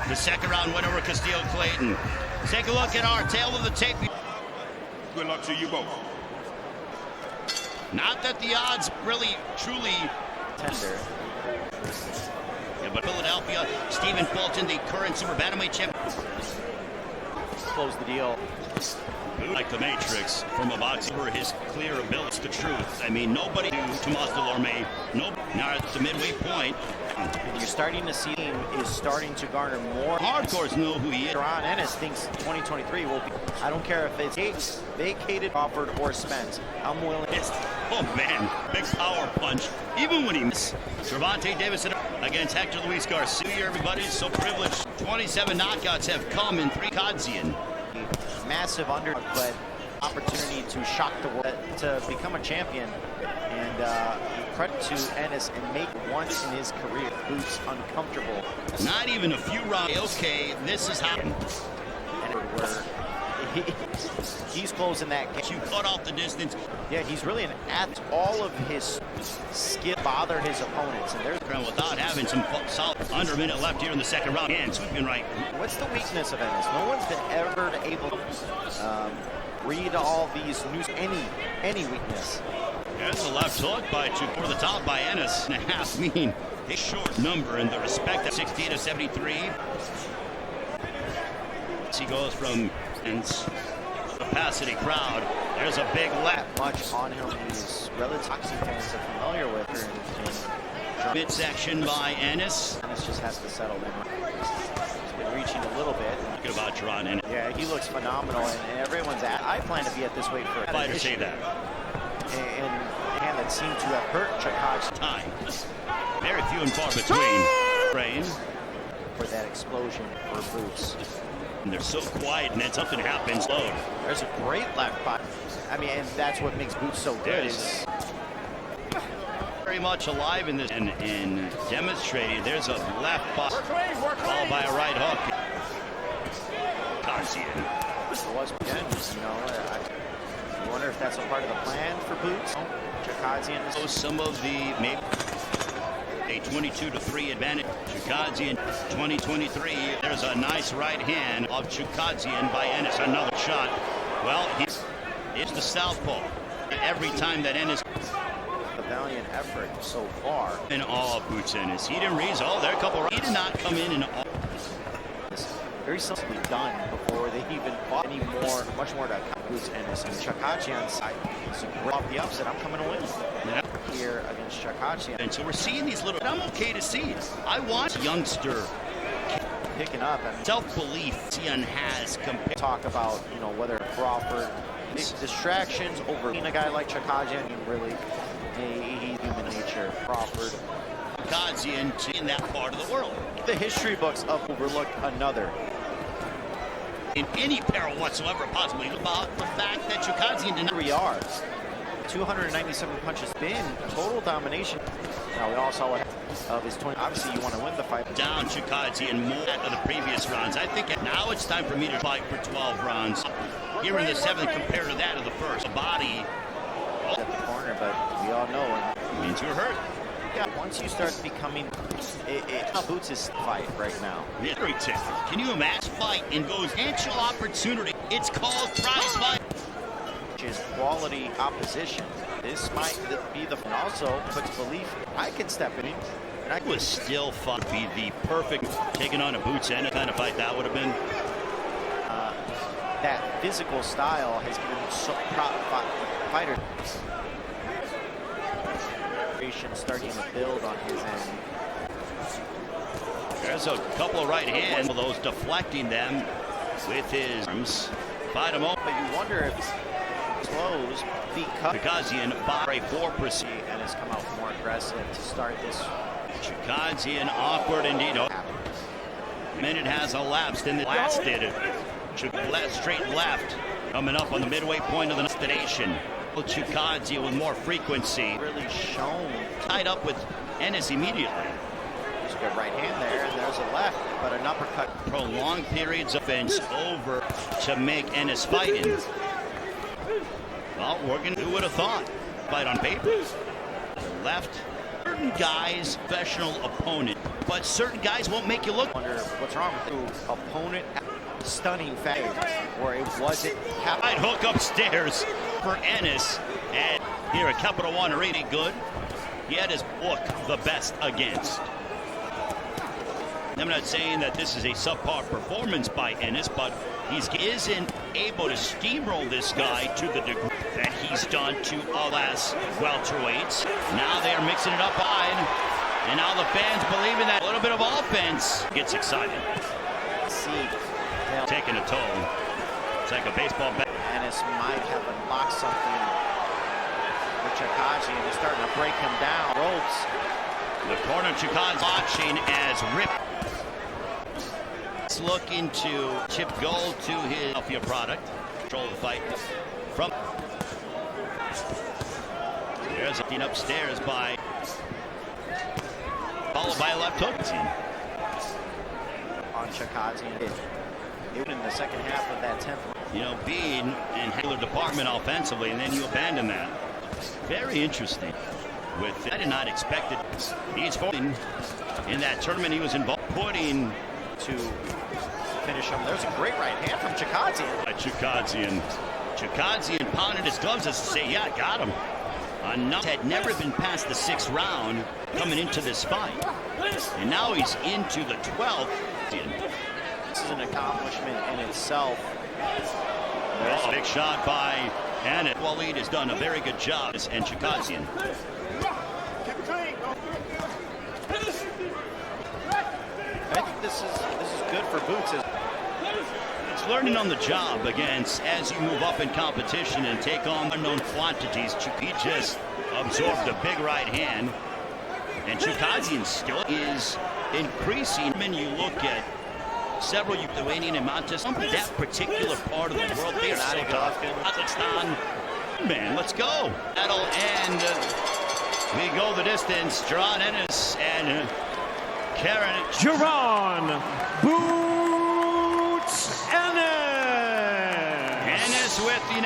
The second round win over Castillo Clayton. Take a look at our tail of the tape. Good luck to you both. Not that the odds really, truly tender. Yeah, but Philadelphia, Stephen Fulton, the current super bantamweight champion. Close the deal. Like the Matrix from a boxer for his clear ability. It's the truth. I mean, nobody knew Tomas Delorme. Now at the midway point. You're starting to see him is starting to garner more. Hardcores know who he is. Jaron Ennis thinks 2023 will be. I don't care if it's vacated, offered, or spent. I'm willing. Oh man, big power punch. Even when he missed. Gervonta Davis against Hector Luis Garcia. Everybody is so privileged. 27 knockouts have come in 3 Chukhadzhian. Massive underdog, but opportunity to shock the world, to become a champion. And credit to Ennis and make once in his career Boots uncomfortable. Not even a few rounds. Okay, this is happening. And where he's closing that gap. You cut off the distance. Yeah, he's really an athlete. All of his skill bother his opponents, and there's without having some solid under a minute left here in the second round. And sweeping right. What's the weakness of Ennis? No one's been ever able to read all these news. Any weakness. There's a left hook by over the top by Ennis. And a half mean a short number in the respect of 60 to 73. He goes from capacity crowd. There's a big left. Much on him. He's relatively fans are familiar with her. Midsection by Ennis. Ennis just has to settle in. He's been reaching a little bit. Talking about Jaron Ennis. Yeah, he looks phenomenal, and everyone's at. I plan to be at this weight for a fighter say that. And that seemed to have hurt Chukhadzhian. Time. Very few and far between. Rain. For that explosion for Boots. And they're so quiet, and then something happens. Load. There's a great left by. I mean, and that's what makes Boots so good. Is very much alive in this and demonstrated. There's a left ball followed by a right hook. It was again, you know. I wonder if that's a part of the plan for Boots. Chukhadzhian is some of the maybe a 22-3 advantage. Chukhadzhian 2023. There's a nice right hand of Chukhadzhian by Ennis. Another shot. Well, it's the southpaw. Every time that Ennis. A valiant effort so far. In all of Boots Ennis. He didn't reach. Oh, there are a couple. He did not come in all. Very simply done before they even fought any more. Much more to Boots Ennis and Chukhadzhian's side. So off the upset, I'm coming to win. Yeah. Here against Chukhadzhian. And so we're seeing these little. I'm okay to see it. I want a youngster picking up and self-belief. Cian has compared. Talk about whether Crawford distractions over being a guy like Chukhadzhian. Really, he's human nature. Crawford. Chukhadzhian in that part of the world. The history books of overlook another. In any peril whatsoever, possibly about the fact that Chukhadzhian did not. 3 yards. 297 punches. Been total domination. Now we all saw what of his 20. Obviously, you want to win the fight. Down Chukhadzhian more of the previous rounds. I think now it's time for me to fight for 12 rounds. Here in the 7th compared to that of the first. The body. At the corner, but we all know it means you're hurt. Yeah, once you start becoming Boots' fight right now. Very tick. Can you imagine fight and goes potential opportunity? It's called prize fight. Which is quality opposition. This might be the and also puts belief I can step in. And I was still fun to be the perfect taking on a Boots Ennis kind of fight that would have been. That physical style has given so fighters starting to build on his end. There's a couple of right hands, those deflecting them with his arms. Fight him over. But you wonder if it's close because Chukhadzhian by 4%. And has come out more aggressive to start this. Chukhadzhian awkward indeed. A minute has elapsed and the last did it. Straight left coming up on the midway point of the destination. Chukhadzhian with more frequency. Really shown. Tied up with Ennis immediately. There's a good right hand there, and there's a left, but an uppercut. Prolonged periods of offense over to make Ennis fighting. Well, Morgan, who would have thought? Fight on paper. Left. certain guys, professional opponent, but certain guys won't make you look. Wonder what's wrong with the opponent. Stunning fade where it wasn't right hook upstairs for Ennis, and here at Capital One really good. He had his book the best against. I'm not saying that this is a subpar performance by Ennis, but he isn't able to steamroll this guy to the degree that he's done to all last welterweights. Now they are mixing it up wide, and now the fans believe in that. A little bit of offense gets excited. Taking a toll. It's like a baseball bat. Ennis might have unlocked something with Chukhadzhian. They're starting to break him down. Ropes. The corner Chukhadzhian watching as Rip looking to chip gold to his Philadelphia product. Control the fight from. There's a upstairs by. Followed by a left hook. On Chukhadzhian. Even in the second half of that 10th. You know, being in handler department offensively, and then you abandon that. Very interesting. I did not expect it. He's falling in that tournament he was involved, putting to finish him. There's a great right hand from Chukhadzhian. Chukhadzhian pounded his gloves as to say, yeah, I got him. Enough had never been past the 6th round coming into this fight. And now he's into the 12th. This is an accomplishment in itself. Oh, big shot by Ennis. Waleed has done a very good job, and Chukhadzhian. I think this is good for Boots. It's learning on the job against as you move up in competition and take on unknown quantities. He just absorbed a big right hand, and Chukhadzhian still is increasing. When you look at several Lithuanian and Montes, that particular part of the world, they're so tough. Kazakhstan, man, let's go. That'll end. We go the distance. Jaron Ennis and Jaron Boots Ennis. Ennis with the